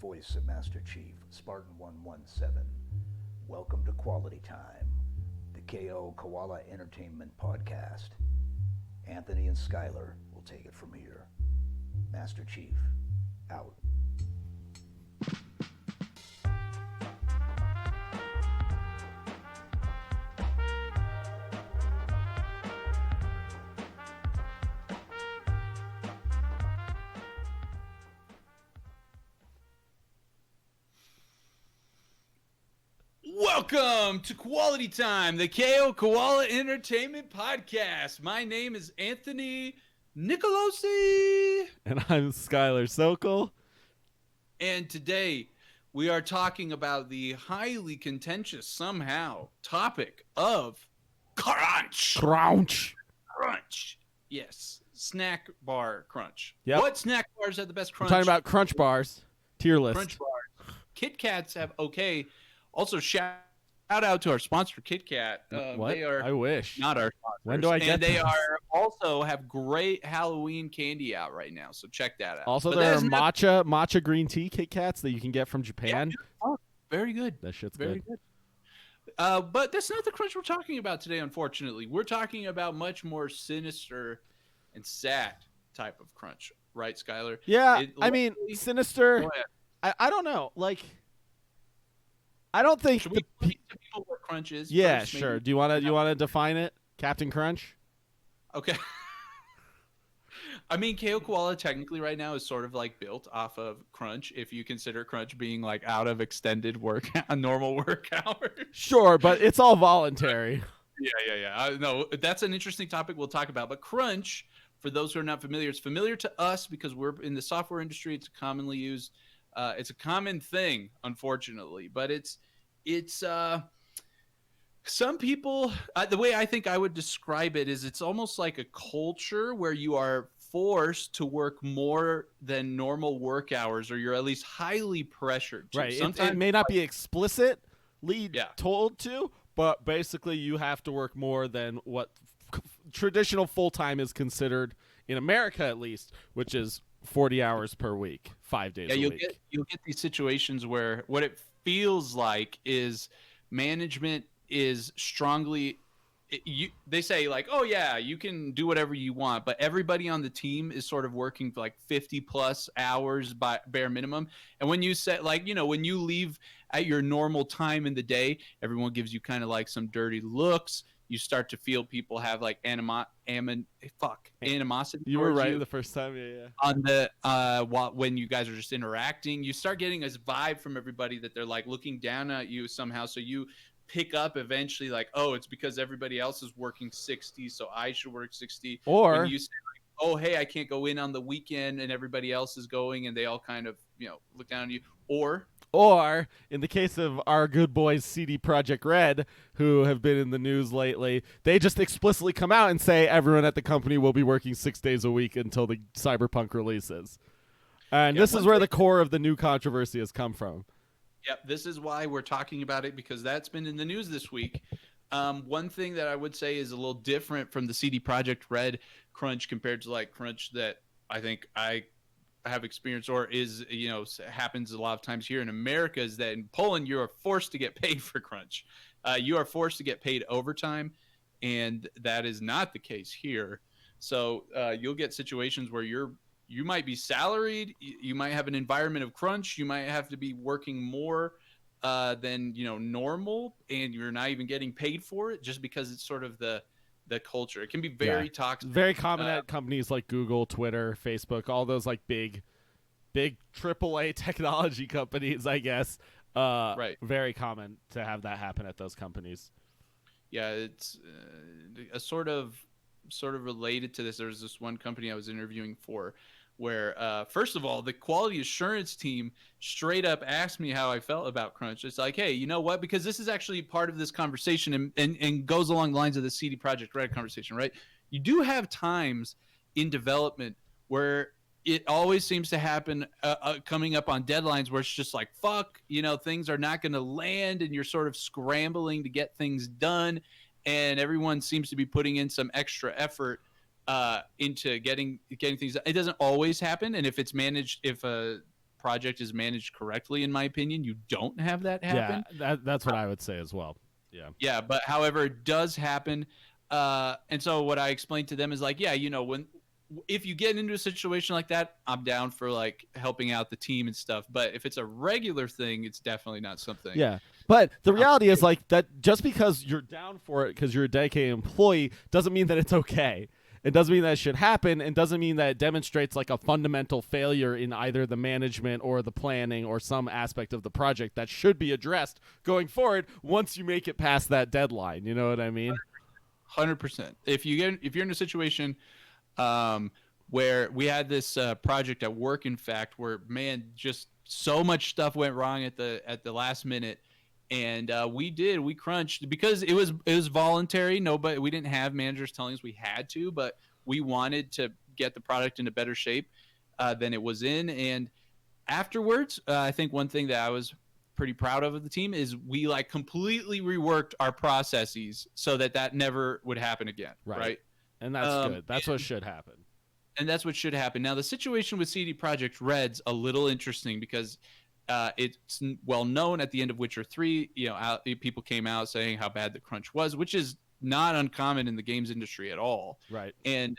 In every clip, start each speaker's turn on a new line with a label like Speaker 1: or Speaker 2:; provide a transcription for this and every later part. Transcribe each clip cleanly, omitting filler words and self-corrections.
Speaker 1: voice of Master Chief, Spartan 117. Welcome to Quality Time, the KO Koala Entertainment Podcast. Anthony and Skylar will take it from here. Master Chief, out.
Speaker 2: Welcome to Quality Time, the KO Koala Entertainment Podcast. My name is Anthony Nicolosi.
Speaker 3: And I'm Skylar Sokol.
Speaker 2: And today we are talking about the highly contentious, somehow, topic of crunch.
Speaker 3: Crunch.
Speaker 2: Yes, snack bar crunch.
Speaker 3: Yep.
Speaker 2: What snack bars have the best crunch?
Speaker 3: I'm talking about Crunch Bars. Tier list.
Speaker 2: Crunch bars. Kit Kats have okay. Also, shout out to our sponsor, Kit Kat.
Speaker 3: What?
Speaker 2: They are
Speaker 3: I wish.
Speaker 2: not our sponsors.
Speaker 3: When do I get
Speaker 2: And they
Speaker 3: those?
Speaker 2: are also have great Halloween candy out right now, so check that out.
Speaker 3: Also,
Speaker 2: But
Speaker 3: there are
Speaker 2: that is not-
Speaker 3: matcha green tea Kit Kats that you can get from Japan.
Speaker 2: Oh, very good.
Speaker 3: That shit's
Speaker 2: Very
Speaker 3: good.
Speaker 2: good. But that's not the crunch we're talking about today, unfortunately. We're talking about much more sinister and sad type of crunch, right, Skylar?
Speaker 3: Yeah, I mean,
Speaker 2: luckily-
Speaker 3: Sinister.
Speaker 2: Go ahead.
Speaker 3: I don't know. Like, I don't think.
Speaker 2: Should we explain to people what crunch is?
Speaker 3: Yeah,
Speaker 2: first,
Speaker 3: sure.
Speaker 2: maybe?
Speaker 3: Do you want to define it, Captain Crunch?
Speaker 2: Okay. I mean, KO Koala technically right now is sort of like built off of Crunch, if you consider Crunch being like out of extended work, normal work hours.
Speaker 3: Sure, but it's all voluntary.
Speaker 2: Yeah. No, that's an interesting topic we'll talk about. But Crunch, for those who are not familiar, it's familiar to us because we're in the software industry. It's commonly used. It's a common thing, unfortunately. But it's some people, the way I think I would describe it is it's almost like a culture where you are forced to work more than normal work hours, or you're at least highly pressured to.
Speaker 3: Right.
Speaker 2: Sometimes
Speaker 3: It may not be explicitly
Speaker 2: Yeah.
Speaker 3: told to, but basically you have to work more than what traditional full-time is considered in America, at least, which is 40 hours per week, 5 days a week.
Speaker 2: You'll get these situations where what it feels like is management is strongly they say like, oh yeah, you can do whatever you want, but everybody on the team is sort of working for like 50 plus hours by bare minimum. And when you set like, when you leave at your normal time in the day, everyone gives you kind of like some dirty looks. You start to feel people have like animosity.
Speaker 3: You were
Speaker 2: towards
Speaker 3: right
Speaker 2: you.
Speaker 3: the first time, yeah.
Speaker 2: On the when you guys are just interacting, you start getting this vibe from everybody that they're like looking down at you somehow. So you pick up eventually like, oh, it's because everybody else is working 60, so I should work 60.
Speaker 3: Or
Speaker 2: when you say like, oh, hey, I can't go in on the weekend and everybody else is going, and they all kind of look down on you.
Speaker 3: Or in the case of our good boys CD Projekt Red, who have been in the news lately, they just explicitly come out and say everyone at the company will be working 6 days a week until the Cyberpunk releases. And this is where the core of the new controversy has come from.
Speaker 2: Yep, this is why we're talking about it, because that's been in the news this week. One thing that I would say is a little different from the CD Projekt Red crunch compared to like crunch that I think I have experienced or is happens a lot of times here in America is that in Poland you are forced to get paid for crunch. You are forced to get paid overtime, and that is not the case here. So you'll get situations where you might be salaried, you might have an environment of crunch, you might have to be working more than normal, and you're not even getting paid for it just because it's sort of the culture. It can be very toxic.
Speaker 3: Very common at companies like Google, Twitter, Facebook, all those like big AAA technology companies, I guess.
Speaker 2: Right.
Speaker 3: Very common to have that happen at those companies.
Speaker 2: Yeah, it's a sort of related to this. There was this one company I was interviewing for where first of all, the quality assurance team straight up asked me how I felt about crunch. It's like, hey, you know what? Because this is actually part of this conversation and goes along the lines of the CD Projekt Red conversation, right? You do have times in development where it always seems to happen coming up on deadlines where it's just like, fuck, things are not going to land, and you're sort of scrambling to get things done, and everyone seems to be putting in some extra effort into getting things. It doesn't always happen, and if it's managed, if a project is managed correctly, in my opinion, you don't have that happen.
Speaker 3: Yeah, that's what I would say as well. Yeah.
Speaker 2: Yeah, but however, it does happen. And so what I explained to them is like, yeah, if you get into a situation like that, I'm down for like helping out the team and stuff. But if it's a regular thing, it's definitely not something.
Speaker 3: Yeah. But the reality is like that just because you're down for it because you're a dedicated employee doesn't mean that it's okay. It doesn't mean that it should happen, and doesn't mean that it demonstrates like a fundamental failure in either the management or the planning or some aspect of the project that should be addressed going forward once you make it past that deadline. You know what I mean?
Speaker 2: 100%. If you're in a situation where we had this project at work, in fact, where man, just so much stuff went wrong at the last minute. And we crunched because it was voluntary. We didn't have managers telling us we had to, but we wanted to get the product into better shape than it was in. And afterwards, I think one thing that I was pretty proud of the team is we like completely reworked our processes so that never would happen again. Right.
Speaker 3: And that's good. That's what should happen.
Speaker 2: And that's what should happen. Now, the situation with CD Projekt Red's a little interesting because it's well known at the end of Witcher 3, people came out saying how bad the crunch was, which is not uncommon in the games industry at all.
Speaker 3: Right.
Speaker 2: And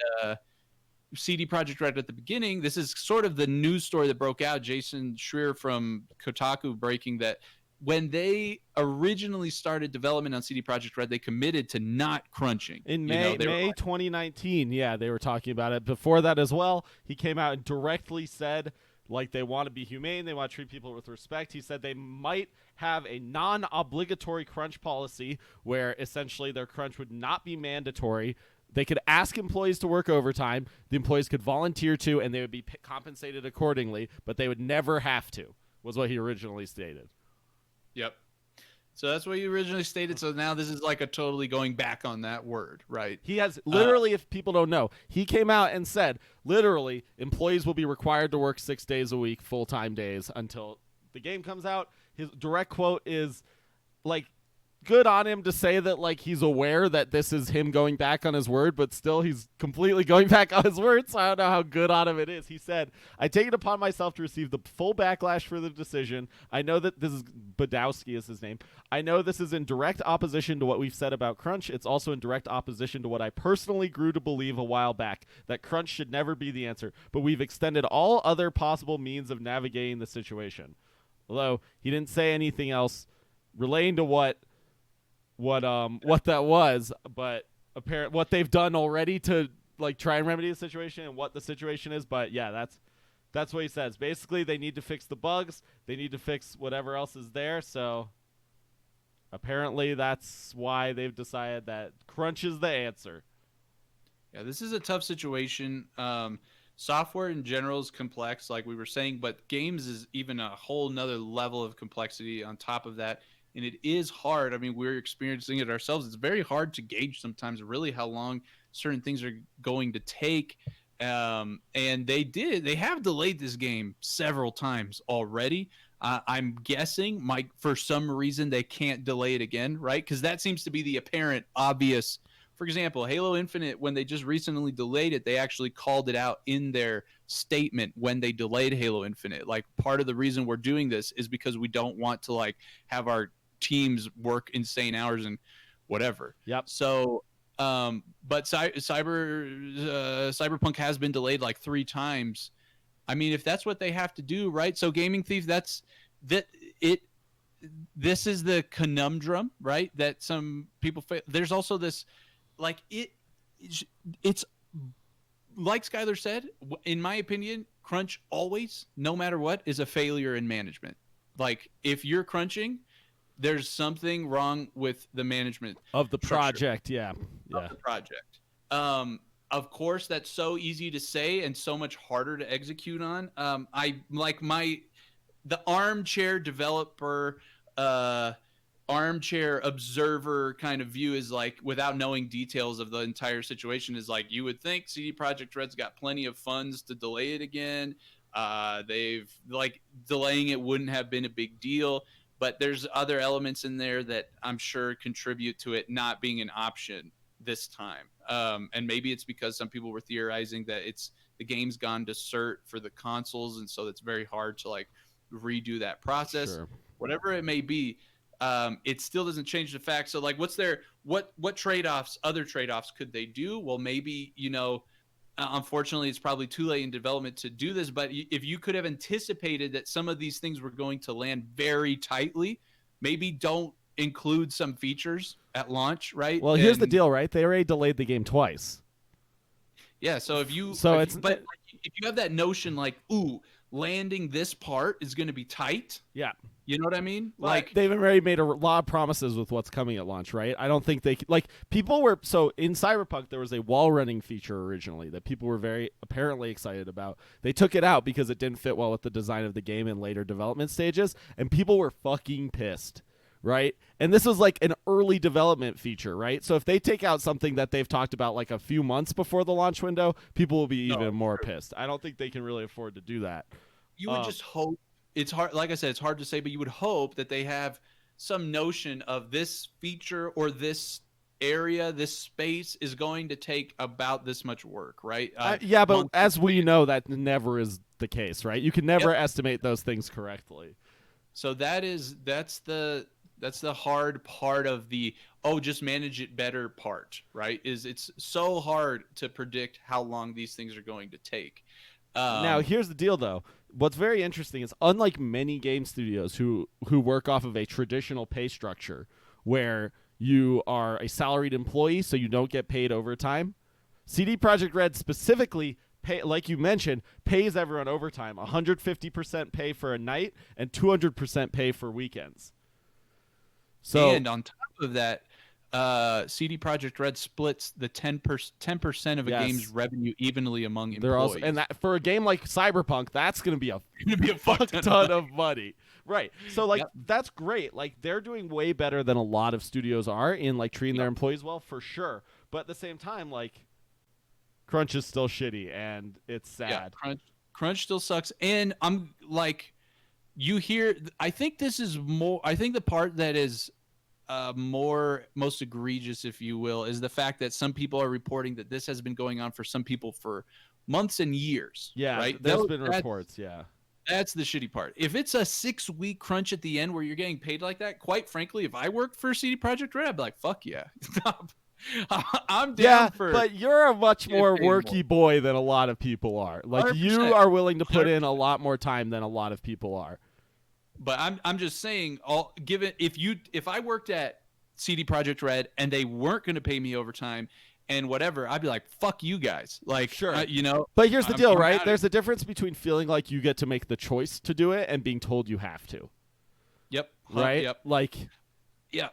Speaker 2: CD Projekt Red at the beginning, this is sort of the news story that broke out. Jason Schreier from Kotaku breaking that when they originally started development on CD Projekt Red, they committed to not crunching.
Speaker 3: In May 2019, yeah, they were talking about it. Before that as well, he came out and directly said like they want to be humane, they want to treat people with respect. He said they might have a non-obligatory crunch policy where essentially their crunch would not be mandatory. They could ask employees to work overtime, the employees could volunteer to, and they would be compensated accordingly, but they would never have to, was what he originally stated.
Speaker 2: Yep. So that's what you originally stated. So now this is like a totally going back on that word, right?
Speaker 3: He has literally, if people don't know, he came out and said, literally, employees will be required to work 6 days a week, full-time days, until the game comes out. His direct quote is, like, good on him to say that, like, he's aware that this is him going back on his word, but still he's completely going back on his word, so I don't know how good on him it is. He said, I take it upon myself to receive the full backlash for the decision. I know that this is, Badowski is his name. I know this is in direct opposition to what we've said about Crunch. It's also in direct opposition to what I personally grew to believe a while back, that Crunch should never be the answer, but we've extended all other possible means of navigating the situation. Although he didn't say anything else relating to what that was, but what they've done already to like try and remedy the situation and what the situation is. But yeah, that's what he says. Basically, they need to fix the bugs. They need to fix whatever else is there. So apparently that's why they've decided that crunch is the answer.
Speaker 2: Yeah, this is a tough situation. Software in general is complex, like we were saying, but games is even a whole nother level of complexity on top of that. And it is hard. I mean, we're experiencing it ourselves. It's very hard to gauge sometimes really how long certain things are going to take. And they have delayed this game several times already. I'm guessing, for some reason, they can't delay it again, right? Because that seems to be the apparent obvious. For example, Halo Infinite, when they just recently delayed it, they actually called it out in their statement when they delayed Halo Infinite. Like, part of the reason we're doing this is because we don't want to like have our teams work insane hours and whatever.
Speaker 3: Yep.
Speaker 2: So, but Cyberpunk has been delayed like 3 times. I mean, if that's what they have to do, right? So Gaming Thief, this is the conundrum, right? That some people there's also this, like it's like Skylar said, in my opinion, crunch always, no matter what, is a failure in management. Like, if you're crunching, there's something wrong with the management
Speaker 3: of the project. Yeah.
Speaker 2: Of the project. Of course, that's so easy to say and so much harder to execute on. I like the armchair developer, armchair observer kind of view is like, without knowing details of the entire situation, is like, you would think CD Projekt Red's got plenty of funds to delay it again. They've like, delaying it wouldn't have been a big deal, but there's other elements in there that I'm sure contribute to it not being an option this time. And maybe it's because some people were theorizing that it's the game's gone to cert for the consoles, and so it's very hard to like redo that process.
Speaker 3: Sure.
Speaker 2: Whatever it may be, it still doesn't change the fact. So like, what's their what trade-offs, other trade-offs could they do? Well, maybe, you know, unfortunately, it's probably too late in development to do this, but if you could have anticipated that some of these things were going to land very tightly, maybe don't include some features at launch, right?
Speaker 3: Well, here's the deal, right? They already delayed the game twice.
Speaker 2: Yeah, so if you have that notion like, ooh, landing this part is going to be tight.
Speaker 3: Yeah.
Speaker 2: You know what I mean?
Speaker 3: Like they've already made a lot of promises with what's coming at launch, right? I don't think they like people were so in Cyberpunk there was a wall running feature originally that people were very apparently excited about. They took it out because it didn't fit well with the design of the game in later development stages, and people were fucking pissed, right? And this was like an early development feature, right? So if they take out something that they've talked about like a few months before the launch window, people will be even more pissed. I don't think they can really afford to do that.
Speaker 2: You would just hope. It's hard, like I said, it's hard to say, but you would hope that they have some notion of this feature or this area, this space is going to take about this much work, right?
Speaker 3: Yeah, but as we know, that never is the case, right? You can never estimate those things correctly.
Speaker 2: So that's the hard part of the just manage it better part, right? Is it's so hard to predict how long these things are going to take.
Speaker 3: Now, here's the deal, though. What's very interesting is, unlike many game studios who work off of a traditional pay structure where you are a salaried employee so you don't get paid overtime, CD Projekt Red specifically, like you mentioned, pays everyone overtime, 150% pay for a night and 200% pay for weekends. So,
Speaker 2: and on top of that, CD Projekt Red splits the 10% of a game's revenue evenly among employees.
Speaker 3: They're also, and that, for a game like Cyberpunk, that's going to be a fuck ton of money. Right. So, like, that's great. Like, they're doing way better than a lot of studios are in, like, treating their employees well, for sure. But at the same time, like, Crunch is still shitty, and it's sad.
Speaker 2: Yeah, Crunch still sucks. And I'm, like, you hear, I think this is more, I think the part that is most egregious, if you will, is the fact that some people are reporting that this has been going on for some people for months and years.
Speaker 3: Yeah,
Speaker 2: right?
Speaker 3: There's been reports. Yeah,
Speaker 2: that's the shitty part. If it's a 6-week crunch at the end where you're getting paid like that, quite frankly, if I worked for CD Projekt Red, I'd be like, fuck yeah. I'm down for.
Speaker 3: But you're a much more worky boy than a lot of people are. Like 100%. You are willing to put in a lot more time than a lot of people are.
Speaker 2: But I'm just saying, if I worked at CD Projekt Red and they weren't going to pay me overtime and whatever, I'd be like, fuck you guys. Like,
Speaker 3: sure,
Speaker 2: you know.
Speaker 3: But here's the deal, right? There's a difference between feeling like you get to make the choice to do it and being told you have to.
Speaker 2: Yep.
Speaker 3: Right.
Speaker 2: Yep.
Speaker 3: Like.
Speaker 2: Yeah.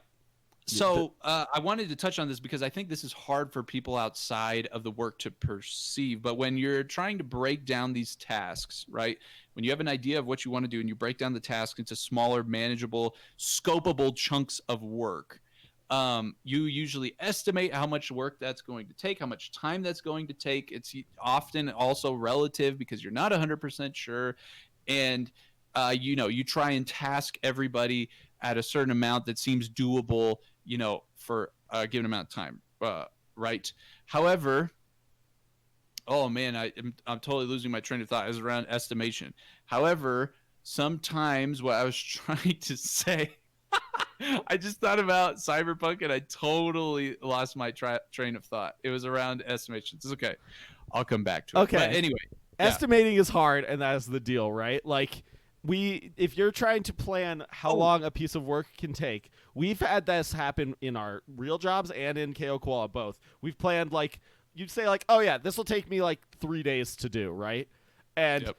Speaker 2: So I wanted to touch on this because I think this is hard for people outside of the work to perceive. But when you're trying to break down these tasks, right? When you have an idea of what you want to do and you break down the task into smaller, manageable, scopable chunks of work, you usually estimate how much work that's going to take, how much time that's going to take. It's often also relative because you're not 100% sure. And, you try and task everybody at a certain amount that seems doable, for a given amount of time, right? However, oh man, I'm totally losing my train of thought. It was around estimation. However, sometimes what I was trying to say, I just thought about Cyberpunk and I totally lost my train of thought. It was around estimations. It's okay. I'll come back to it.
Speaker 3: Okay.
Speaker 2: But anyway,
Speaker 3: estimating is hard, and that's the deal, right? Like, if you're trying to plan how long a piece of work can take, we've had this happen in our real jobs and in KO Koala both. We've planned, like, you'd say, like, oh yeah, this will take me like 3 days to do, right? And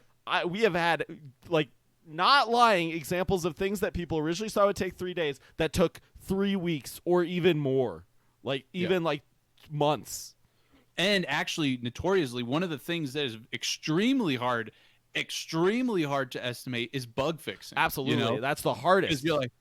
Speaker 3: we have had, like, not lying, examples of things that people originally thought would take 3 days that took 3 weeks or even more, like even like months.
Speaker 2: And actually, notoriously, one of the things that is extremely hard to estimate is bug fixing.
Speaker 3: Absolutely. That's the hardest.
Speaker 2: Because you're like,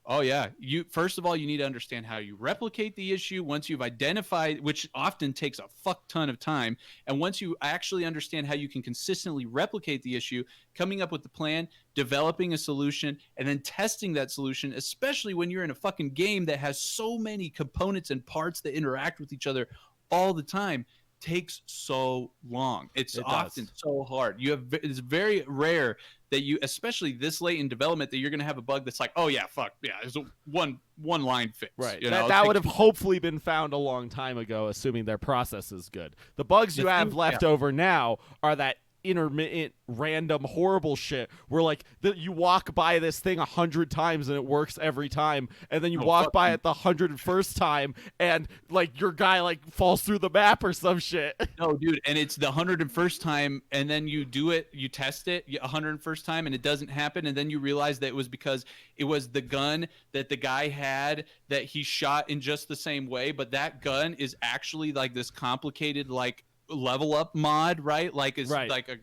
Speaker 2: oh yeah, first of all, you need to understand how you replicate the issue once you've identified, which often takes a fuck ton of time. And once you actually understand how you can consistently replicate the issue, coming up with the plan, developing a solution, and then testing that solution, especially when you're in a fucking game that has so many components and parts that interact with each other all the time, takes so long. It's
Speaker 3: It
Speaker 2: often
Speaker 3: does.
Speaker 2: so hard. It's very rare that you, especially this late in development, that you're going to have a bug that's like, oh yeah, fuck yeah, it's a one line fix.
Speaker 3: Right.
Speaker 2: You know,
Speaker 3: That would have hopefully been found a long time ago, assuming their process is good. The bugs you have left over now are that intermittent, random, horrible shit where like you walk by this thing 100 times and it works every time, and then you walk by it the 101st time and like your guy like falls through the map or some shit.
Speaker 2: No, dude, and it's the 101st time, and then you do it, you test it 101st time, and it doesn't happen, and then you realize that it was because it was the gun that the guy had that he shot in just the same way, but that gun is actually like this complicated like level up mod, right? Like it's like a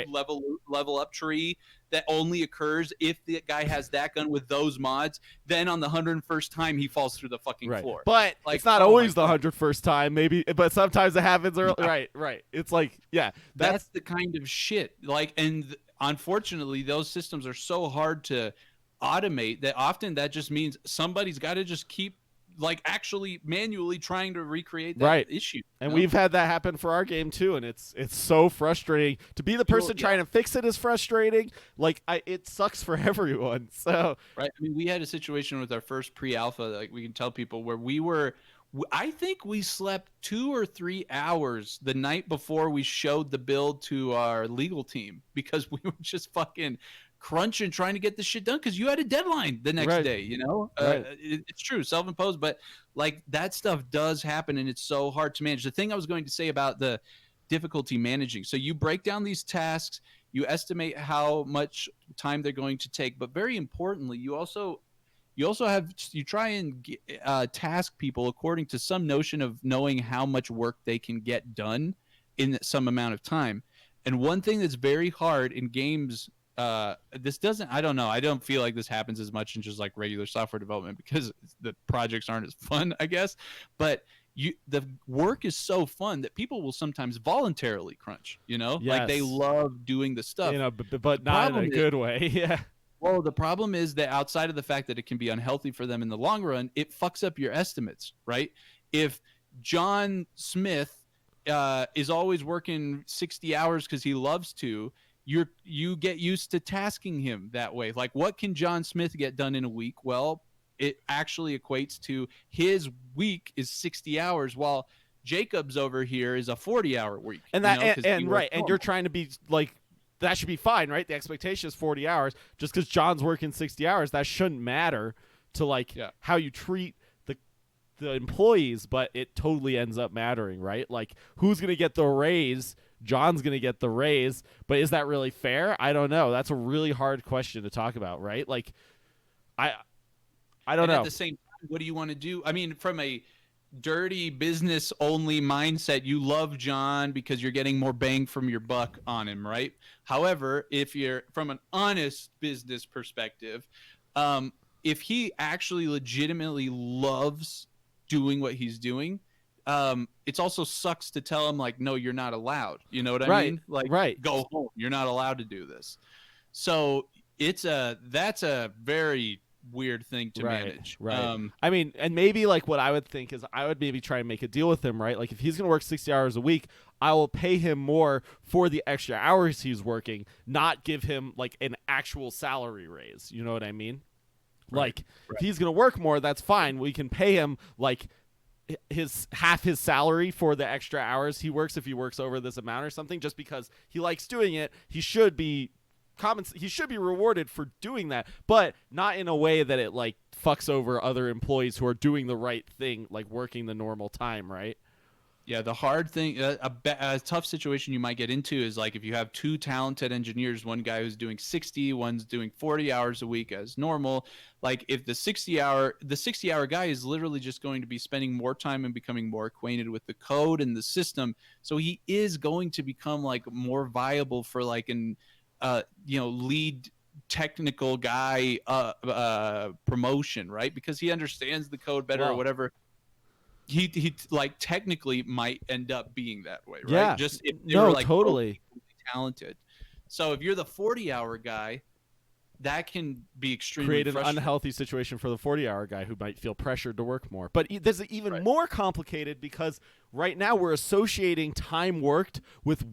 Speaker 2: level up tree that only occurs if the guy has that gun with those mods. Then on the 101st time he falls through the fucking floor.
Speaker 3: But like, it's not always the 101st time, maybe, but sometimes it happens early. Right. It's like, yeah,
Speaker 2: that's the kind of shit. Like, and unfortunately those systems are so hard to automate that often that just means somebody's got to just keep like actually manually trying to recreate that issue.
Speaker 3: And we've had that happen for our game too, and it's so frustrating. To be the person trying to fix it is frustrating. Like it sucks for everyone. So
Speaker 2: right. I mean, we had a situation with our first pre-alpha, like we can tell people, where I think we slept 2 or 3 hours the night before we showed the build to our legal team because we were just fucking crunching trying to get this shit done because you had a deadline the next day, you know. It's true, self-imposed, but like that stuff does happen and it's so hard to manage. The thing I was going to say about the difficulty managing, so you break down these tasks, you estimate how much time they're going to take, but very importantly you try and task people according to some notion of knowing how much work they can get done in some amount of time. And one thing that's very hard in games, I don't feel like this happens as much in just like regular software development because the projects aren't as fun, I guess, but the work is so fun that people will sometimes voluntarily crunch, you know, like they love doing the stuff,
Speaker 3: you know, but not in a good way. Yeah.
Speaker 2: Well, the problem is that outside of the fact that it can be unhealthy for them in the long run, it fucks up your estimates, right? If John Smith is always working 60 hours because he loves to, you get used to tasking him that way. Like, what can John Smith get done in a week? Well, it actually equates to his week is 60 hours, while Jacob's over here is a 40-hour week.
Speaker 3: And that, and you're trying to be like, that should be fine, right? The expectation is 40 hours. Just because John's working 60 hours, that shouldn't matter to like how you treat the employees, but it totally ends up mattering, right? Like, who's going to get the raise? John's going to get the raise, but is that really fair? I don't know. That's a really hard question to talk about, right? Like, I don't know.
Speaker 2: At the same time, what do you want to do? I mean, from a dirty business only mindset, you love John because you're getting more bang from your buck on him, right? However, if you're from an honest business perspective, if he actually legitimately loves doing what he's doing, it's also sucks to tell him like, no, you're not allowed. You know what I mean? Like, go home. You're not allowed to do this. So that's a very weird thing to manage.
Speaker 3: Right. I mean, and maybe like what I would think is I would maybe try and make a deal with him, right? Like if he's going to work 60 hours a week, I will pay him more for the extra hours he's working, not give him like an actual salary raise. You know what I mean? Like if he's going to work more, that's fine. We can pay him like half his salary for the extra hours he works if he works over this amount or something, just because he likes doing it. He should be rewarded for doing that, but not in a way that it like fucks over other employees who are doing the right thing, like working the normal time, right?
Speaker 2: Yeah, the hard thing, a tough situation you might get into is like if you have two talented engineers, one guy who's doing 60, one's doing 40 hours a week as normal. Like if the 60-hour guy is literally just going to be spending more time and becoming more acquainted with the code and the system, so he is going to become like more viable for like an lead technical guy promotion, right? Because he understands the code better or whatever. He like technically might end up being that way, right?
Speaker 3: Yeah.
Speaker 2: Just if they were like
Speaker 3: totally
Speaker 2: talented. So if you're the 40-hour guy, that can be extremely
Speaker 3: create an
Speaker 2: frustrating.
Speaker 3: unhealthy situation for the 40-hour guy who might feel pressured to work more. But this is even
Speaker 2: Right.
Speaker 3: more complicated because right now we're associating time worked with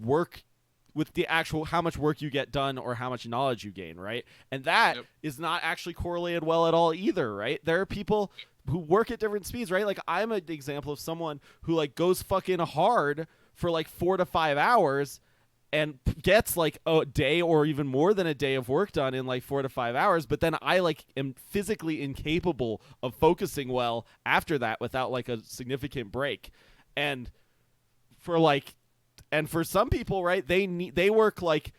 Speaker 3: the actual how much work you get done or how much knowledge you gain, right? And that is not actually correlated well at all either, right? There are people who work at different speeds, right? Like I'm an example of someone who like goes fucking hard for like 4 to 5 hours and gets like a day or even more than a day of work done in like 4 to 5 hours, but then I like am physically incapable of focusing well after that without like a significant break. And for some people, right, they work like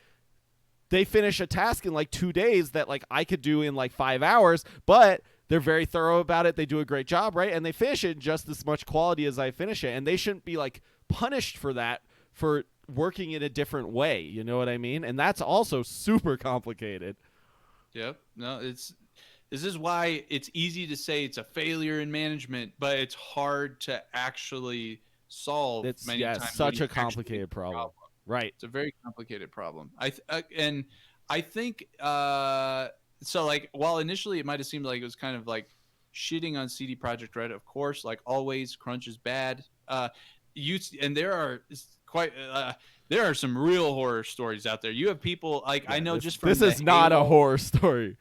Speaker 3: they finish a task in like 2 days that like I could do in like 5 hours, but they're very thorough about it. They do a great job, right? And they finish it just as much quality as I finish it. And they shouldn't be like punished for that, for working in a different way. You know what I mean? And that's also super complicated.
Speaker 2: Yep. No, this is why it's easy to say it's a failure in management, but it's hard to actually solve.
Speaker 3: It's
Speaker 2: many times
Speaker 3: such
Speaker 2: when
Speaker 3: a complicated problem. Right.
Speaker 2: It's a very complicated problem. I think so. Like, while initially it might have seemed like it was kind of like shitting on CD Projekt Red, of course, like always, crunch is bad. And there are there are some real horror stories out there. You have people like I know just from
Speaker 3: this is not a horror story.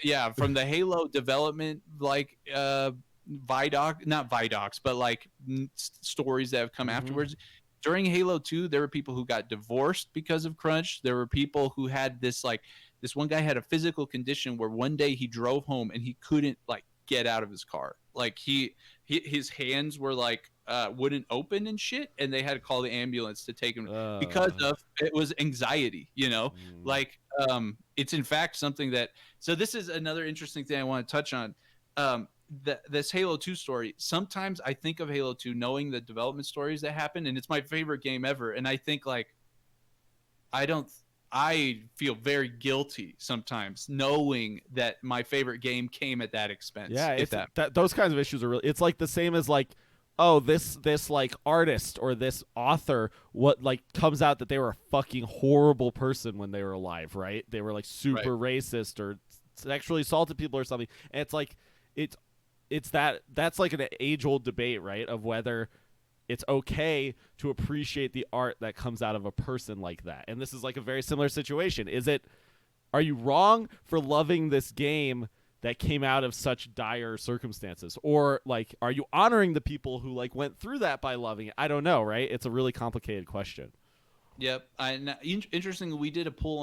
Speaker 2: Yeah, from the Halo development, like not Vidocs, but like stories that have come afterwards. During Halo 2, there were people who got divorced because of crunch. There were people who had this one guy had a physical condition where one day he drove home and he couldn't like get out of his car. Like his hands were like wouldn't open and shit, and they had to call the ambulance to take him because of it was anxiety, you know. Like it's in fact something that, so this is another interesting thing I want to touch on. This Halo 2 story, sometimes I think of Halo 2 knowing the development stories that happened, and it's my favorite game ever, and I think like I feel very guilty sometimes knowing that my favorite game came at that expense.
Speaker 3: Yeah, those kinds of issues are really, it's like the same as like, oh, this like artist or this author, what like comes out that they were a fucking horrible person when they were alive, right? They were like super racist or sexually assaulted people or something. And it's like that's like an age-old debate, right? Of whether it's okay to appreciate the art that comes out of a person like that. And this is like a very similar situation. Are you wrong for loving this game that came out of such dire circumstances? Or like, are you honoring the people who like went through that by loving it? I don't know, right? It's a really complicated question.
Speaker 2: Yep. Interestingly, we did a poll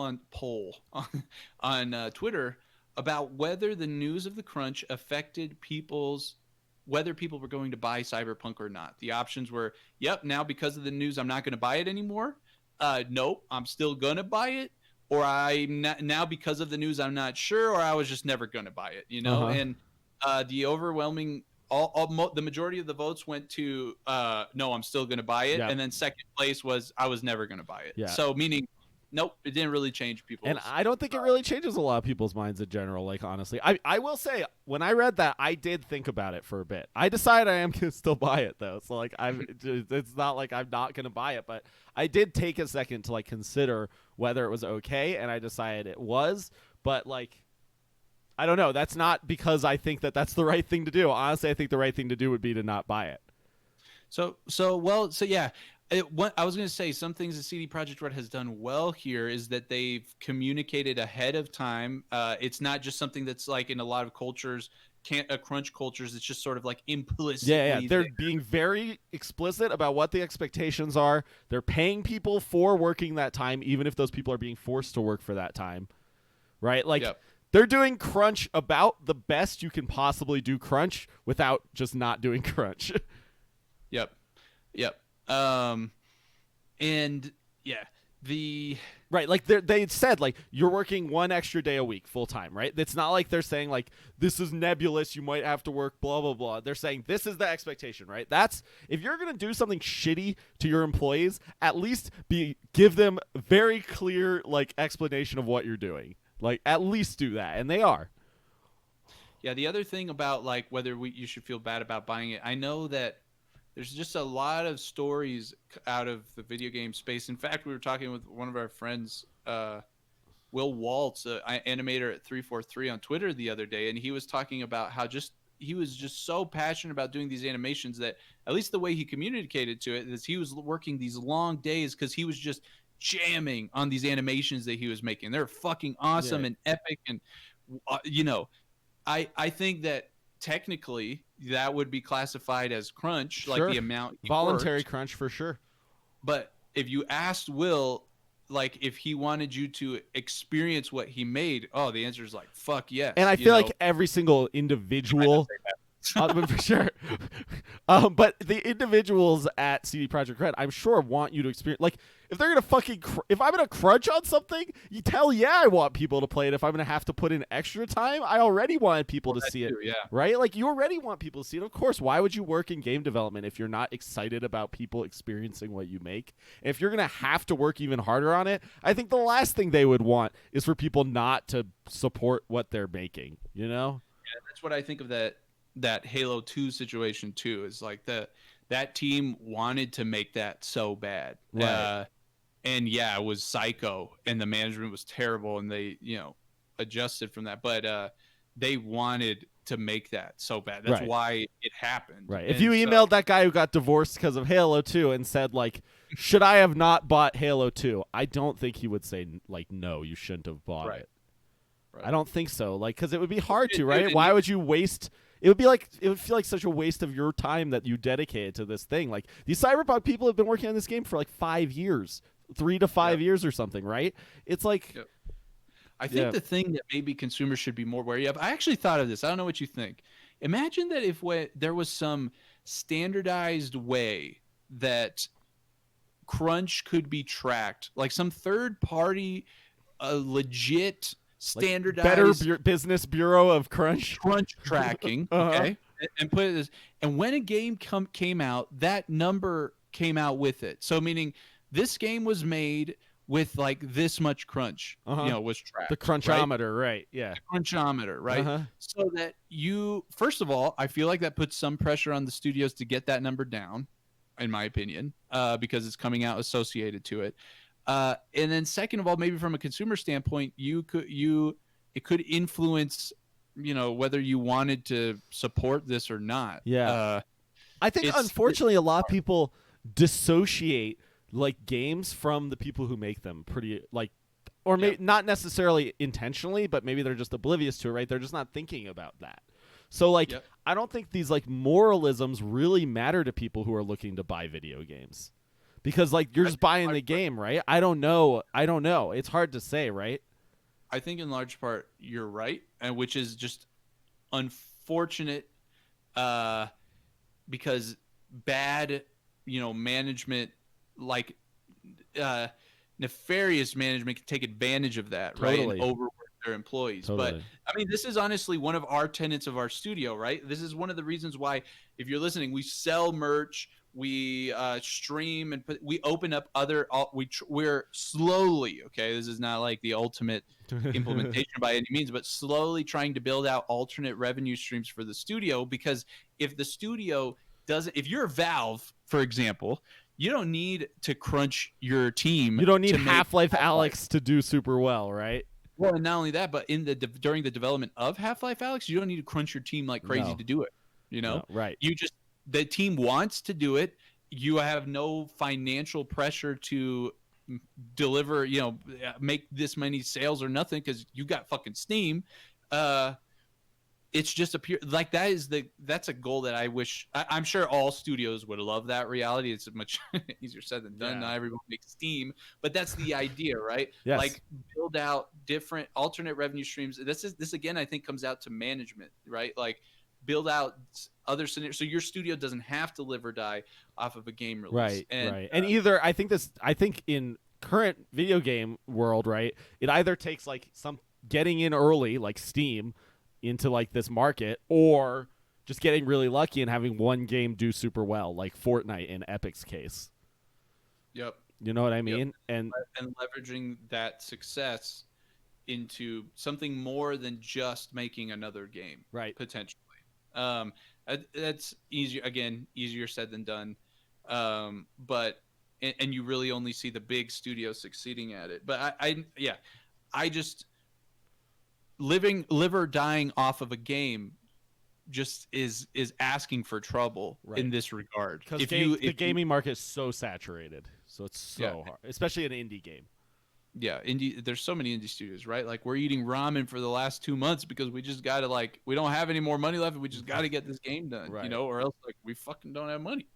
Speaker 2: on Twitter about whether the news of the crunch affected whether people were going to buy Cyberpunk or not. The options were, yep, now because of the news, I'm not going to buy it anymore. Nope, I'm still going to buy it. Or now because of the news, I'm not sure, or I was just never going to buy it, you know? And the overwhelming, the majority of the votes went to, no, I'm still going to buy it. Yep. And then second place was, I was never going to buy it. Yeah. So meaning, nope, it didn't really change people's.
Speaker 3: And I don't think it really changes a lot of people's minds in general, like, honestly. I will say, when I read that, I did think about it for a bit. I decided I am going to still buy it, though. So, like, it's not like I'm not going to buy it, but I did take a second to, like, consider whether it was okay, and I decided it was. But, like, I don't know. That's not because I think that that's the right thing to do. Honestly, I think the right thing to do would be to not buy it.
Speaker 2: So yeah. I was going to say, some things that CD Projekt Red has done well here is that they've communicated ahead of time. It's not just something that's like in a lot of cultures, crunch cultures. It's just sort of like implicitly.
Speaker 3: Yeah. They're being very explicit about what the expectations are. They're paying people for working that time, even if those people are being forced to work for that time, right? Like they're doing crunch about the best you can possibly do crunch without just not doing crunch.
Speaker 2: Yep. And yeah,
Speaker 3: right, like they said, like, you're working 1 extra day a week full time, right? It's not like they're saying like, this is nebulous, you might have to work blah blah blah. They're saying this is the expectation, right? That's, if you're gonna do something shitty to your employees, at least give them very clear like explanation of what you're doing. Like, at least do that, and they are.
Speaker 2: Yeah, the other thing about like whether you should feel bad about buying it, I know that there's just a lot of stories out of the video game space. In fact, we were talking with one of our friends Will Waltz, animator at 343 on Twitter the other day, and he was talking about how he was just so passionate about doing these animations that, at least the way he communicated to it, is he was working these long days because he was just jamming on these animations that he was making. They're fucking awesome and epic, and I think that technically that would be classified as crunch,
Speaker 3: Sure.
Speaker 2: like the amount
Speaker 3: voluntary
Speaker 2: worked.
Speaker 3: crunch for sure.
Speaker 2: But if you asked Will, like, if he wanted you to experience what he made, the answer is like, fuck yes.
Speaker 3: And I feel like every single individual, for sure. But the individuals at CD Projekt Red, I'm sure, want you to experience. Like, if they're gonna fucking, if I'm gonna crunch on something, I want people to play it. If I'm gonna have to put in extra time, I already want people to see it, right? Like, you already want people to see it. Of course, why would you work in game development if you're not excited about people experiencing what you make? And if you're gonna have to work even harder on it, I think the last thing they would want is for people not to support what they're making. You know?
Speaker 2: Yeah, that's what I think of that Halo 2 situation too. Is like that team wanted to make that so bad.
Speaker 3: Right.
Speaker 2: And yeah, it was psycho, and the management was terrible, and they, adjusted from that. But they wanted to make that so bad. That's why it happened.
Speaker 3: Right.
Speaker 2: And
Speaker 3: if you emailed that guy who got divorced because of Halo 2 and said, like, should I have not bought Halo 2? I don't think he would say, like, no, you shouldn't have bought it.
Speaker 2: Right.
Speaker 3: I don't think so. Like, because it would be hard to, right? Why would you waste? It would feel like such a waste of your time that you dedicated to this thing. Like, these Cyberpunk people have been working on this game for like 5 years. 3 to 5 years or something, right? It's like,
Speaker 2: I think the thing that maybe consumers should be more wary of, I actually thought of this. I don't know what you think. Imagine that if there was some standardized way that crunch could be tracked, like some third party, legit standardized
Speaker 3: Better Business Bureau of crunch
Speaker 2: tracking, okay? And put it as, and when a game came out, that number came out with it. So meaning, this game was made with like this much crunch, was tracked.
Speaker 3: The Crunchometer, right? Yeah.
Speaker 2: The Crunchometer, right? So that first of all, I feel like that puts some pressure on the studios to get that number down, in my opinion, because it's coming out associated to it. And then second of all, maybe from a consumer standpoint, it could influence, whether you wanted to support this or not.
Speaker 3: Yeah. I think unfortunately a lot of people dissociate like games from the people who make them pretty, like, or maybe not necessarily intentionally, but maybe they're just oblivious to it, right? They're just not thinking about that. So like, I don't think these like moralisms really matter to people who are looking to buy video games, because like you're just buying the game, right? I don't know. It's hard to say, right?
Speaker 2: I think in large part you're right, and which is just unfortunate, because bad, management, like nefarious management, can take advantage of that, right? And overwork their employees. But I mean, this is honestly one of our tenets of our studio, right? This is one of the reasons why, if you're listening, we sell merch, we stream, and we open up we're slowly, okay, this is not like the ultimate implementation by any means, but slowly trying to build out alternate revenue streams for the studio. Because if the studio doesn't, if you're Valve, for example, you don't need to crunch your team.
Speaker 3: You don't need Half-Life Alyx to do super well, right?
Speaker 2: Well, and not only that, but during the development of Half-Life Alyx, you don't need to crunch your team like crazy to do it.
Speaker 3: Right?
Speaker 2: The team wants to do it. You have no financial pressure to deliver, make this many sales or nothing, because you got fucking Steam. It's just like that's a goal that I wish. I'm sure all studios would love that reality. It's much easier said than done. Not everyone makes Steam, but that's the idea, right?
Speaker 3: Yes.
Speaker 2: Like, build out different alternate revenue streams. This again, I think, comes out to management, right? Like, build out other scenarios so your studio doesn't have to live or die off of a game release.
Speaker 3: Right. And either I think in current video game world, right, it either takes like some getting in early, like Steam, into like this market, or just getting really lucky and having one game do super well, like Fortnite in Epic's case.
Speaker 2: Yep.
Speaker 3: You know what I mean?
Speaker 2: Yep. And leveraging that success into something more than just making another game,
Speaker 3: right?
Speaker 2: Potentially. That's easier said than done. But you really only see the big studios succeeding at it. But I just live or dying off of a game just is asking for trouble in this regard.
Speaker 3: Because the gaming market is so saturated, so it's so hard, especially an indie game.
Speaker 2: Yeah, there's so many indie studios, right? Like, we're eating ramen for the last 2 months because we just got to, we don't have any more money left, and we just got to get this game done, or else, we fucking don't have money.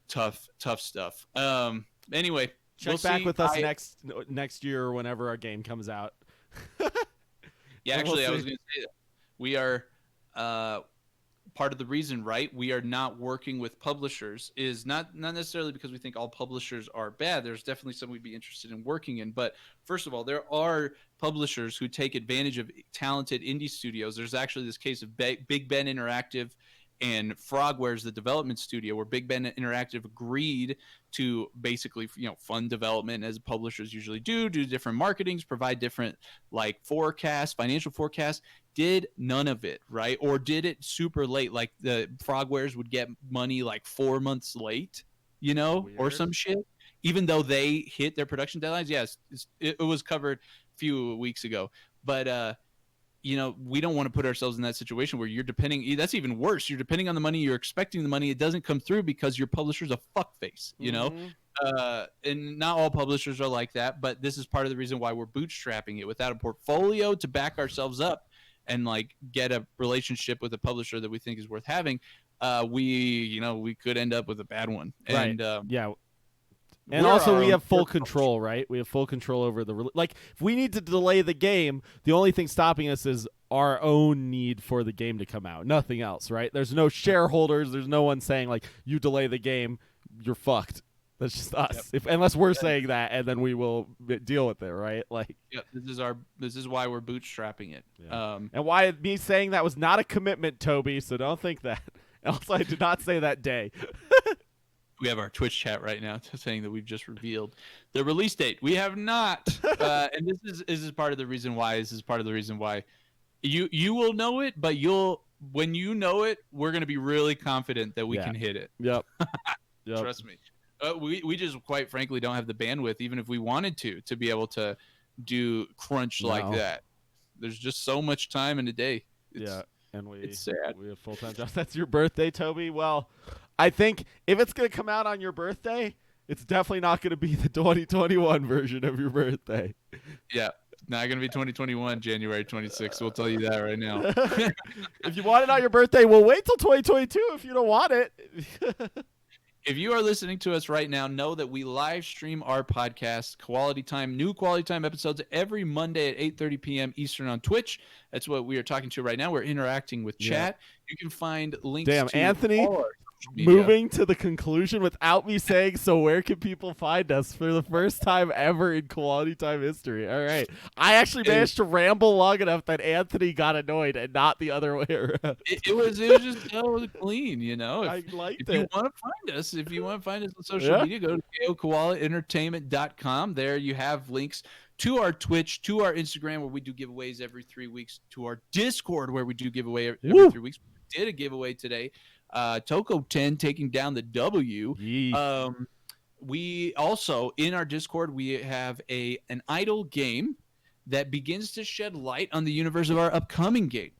Speaker 2: Tough stuff. Anyway,
Speaker 3: check back with us next year or whenever our game comes out.
Speaker 2: Yeah, actually, I was going to say that we are part of the reason, right? We are not working with publishers is not necessarily because we think all publishers are bad. There's definitely some we'd be interested in working in. But first of all, there are publishers who take advantage of talented indie studios. There's actually this case of Big Ben Interactive and Frogware's the development studio, where Big Ben Interactive agreed to basically, fund development as publishers usually do different marketings, provide different financial forecasts. Did none of it, right? Or did it super late? Like the Frogwares would get money 4 months late, or some shit, even though they hit their production deadlines. Yes, it was covered a few weeks ago, but we don't want to put ourselves in that situation where you're depending. That's even worse. You're depending on the money. You're expecting the money. It doesn't come through because your publisher's a fuckface, and not all publishers are like that. But this is part of the reason why we're bootstrapping it without a portfolio to back ourselves up and get a relationship with a publisher that we think is worth having. We could end up with a bad one. And,
Speaker 3: yeah. And also, we have full control, right? We have full control over if we need to delay the game, the only thing stopping us is our own need for the game to come out. Nothing else, right? There's no shareholders. There's no one saying, you delay the game, you're fucked. That's just us.
Speaker 2: Yep.
Speaker 3: Unless we're saying that, and then we will deal with it, right?
Speaker 2: This is why we're bootstrapping it.
Speaker 3: Yeah. And why me saying that was not a commitment, Toby, so don't think that. Also, I did not say that day.
Speaker 2: We have our Twitch chat right now saying that we've just revealed the release date. We have not, and this is part of the reason why. This is part of the reason why you will know it, but when you know it, we're going to be really confident that we can hit it.
Speaker 3: Yep.
Speaker 2: Trust me. We just quite frankly don't have the bandwidth, even if we wanted to be able to do crunch like that. There's just so much time in a day.
Speaker 3: And
Speaker 2: it's sad.
Speaker 3: We have full-time jobs. That's your birthday, Toby? Well, I think if it's going to come out on your birthday, it's definitely not going to be the 2021 version of your birthday.
Speaker 2: Yeah, not going to be 2021, January 26th. We'll tell you that right now.
Speaker 3: If you want it on your birthday, we'll wait till 2022 if you don't want it.
Speaker 2: If you are listening to us right now, know that we live stream our podcast, Koalatea Time, new Koalatea Time episodes every Monday at 8:30 p.m. Eastern on Twitch. That's what we are talking to right now. We're interacting with chat. You can find links to
Speaker 3: Anthony
Speaker 2: all our social media.
Speaker 3: Moving to the conclusion without me saying, so where can people find us for the first time ever in Koalatea Time history? All right. I actually managed to ramble long enough that Anthony got annoyed and not the other way around.
Speaker 2: It was just so clean,
Speaker 3: I liked it.
Speaker 2: If you want to find us on social media, go to koalaentertainment.com. There you have links to our Twitch, to our Instagram, where we do giveaways every 3 weeks, to our Discord, where we do giveaway every 3 weeks. We did a giveaway today. Toko 10 taking down the W. We also, in our Discord, we have an idle game that begins to shed light on the universe of our upcoming game.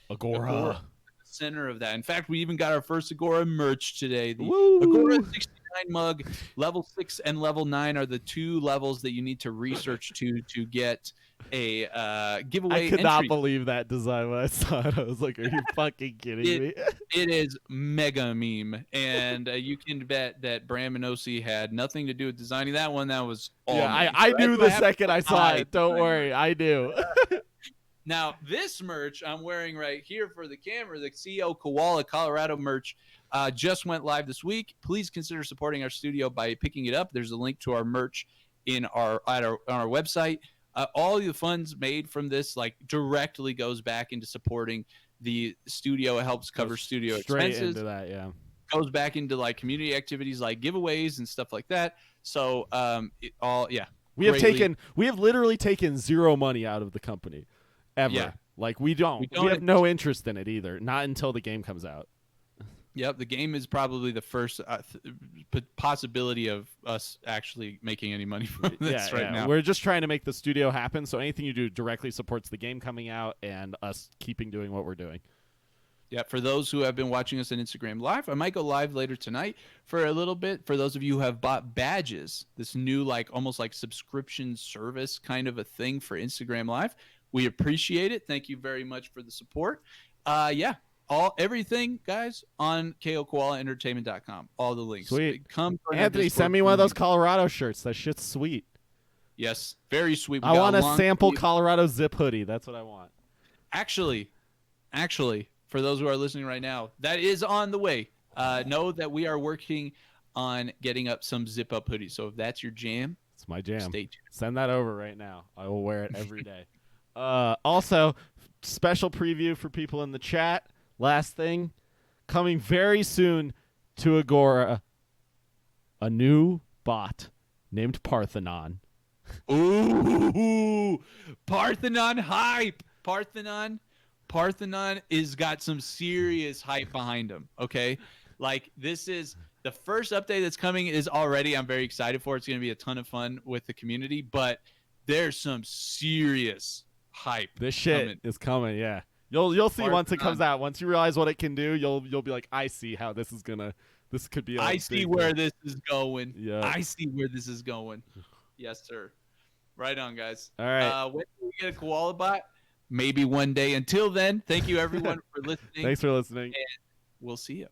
Speaker 3: Agora.
Speaker 2: Center of that. In fact, we even got our first Agora merch today. The
Speaker 3: Woo!
Speaker 2: Agora 69 mug, level 6 and level 9 are the 2 levels that you need to research to get a giveaway.
Speaker 3: I could not believe that design when I saw it. I was like, are you fucking kidding me?
Speaker 2: It is mega meme, and you can bet that Bram and Osi had nothing to do with designing that one. That was all me.
Speaker 3: I knew the second I saw it. Don't worry, I knew.
Speaker 2: Now, this merch I'm wearing right here for the camera, the CO Koala Colorado merch, just went live this week. Please consider supporting our studio by picking it up. There's a link to our merch on our website. All the funds made from this directly goes back into supporting the studio. It helps cover studio expenses.
Speaker 3: Into that, yeah.
Speaker 2: Goes back into community activities like giveaways and stuff like that. So we
Speaker 3: have literally taken zero money out of the company. Ever. Yeah. We have no interest in it either. Not until the game comes out.
Speaker 2: Yep, the game is probably the first possibility of us actually making any money from this now.
Speaker 3: We're just trying to make the studio happen, so anything you do directly supports the game coming out and us keeping doing what we're doing.
Speaker 2: Yeah, for those who have been watching us on Instagram Live, I might go live later tonight for a little bit. For those of you who have bought badges, this new almost like subscription service kind of a thing for Instagram Live, we appreciate it. Thank you very much for the support. Everything, guys, on kokoalaentertainment.com. All the links.
Speaker 3: Sweet.
Speaker 2: Anthony,
Speaker 3: send me one of those Colorado shirts. That shit's sweet.
Speaker 2: Yes, very sweet.
Speaker 3: I want a sample Colorado zip hoodie. That's what I want.
Speaker 2: Actually, for those who are listening right now, that is on the way. Know that we are working on getting up some zip up hoodies. So if that's your jam,
Speaker 3: it's my jam.
Speaker 2: Stay tuned.
Speaker 3: Send that over right now. I will wear it every day. Also, special preview for people in the chat. Last thing, coming very soon to Agora, a new bot named Parthenon.
Speaker 2: Ooh, Parthenon hype. Parthenon is got some serious hype behind him. Okay, like this is the first update that's coming is already. I'm very excited for. It's going to be a ton of fun with the community, but there's some serious hype.
Speaker 3: This shit is coming. Yeah, you'll see once it comes out. Once you realize what it can do, you'll be like, I see how this is gonna. This could be.
Speaker 2: I see where this is going.
Speaker 3: Yeah,
Speaker 2: I see where this is going. Yes, sir. Right on, guys.
Speaker 3: All right.
Speaker 2: When do we get a koala bot? Maybe one day. Until then, thank you everyone for listening.
Speaker 3: Thanks for listening.
Speaker 2: And we'll see you.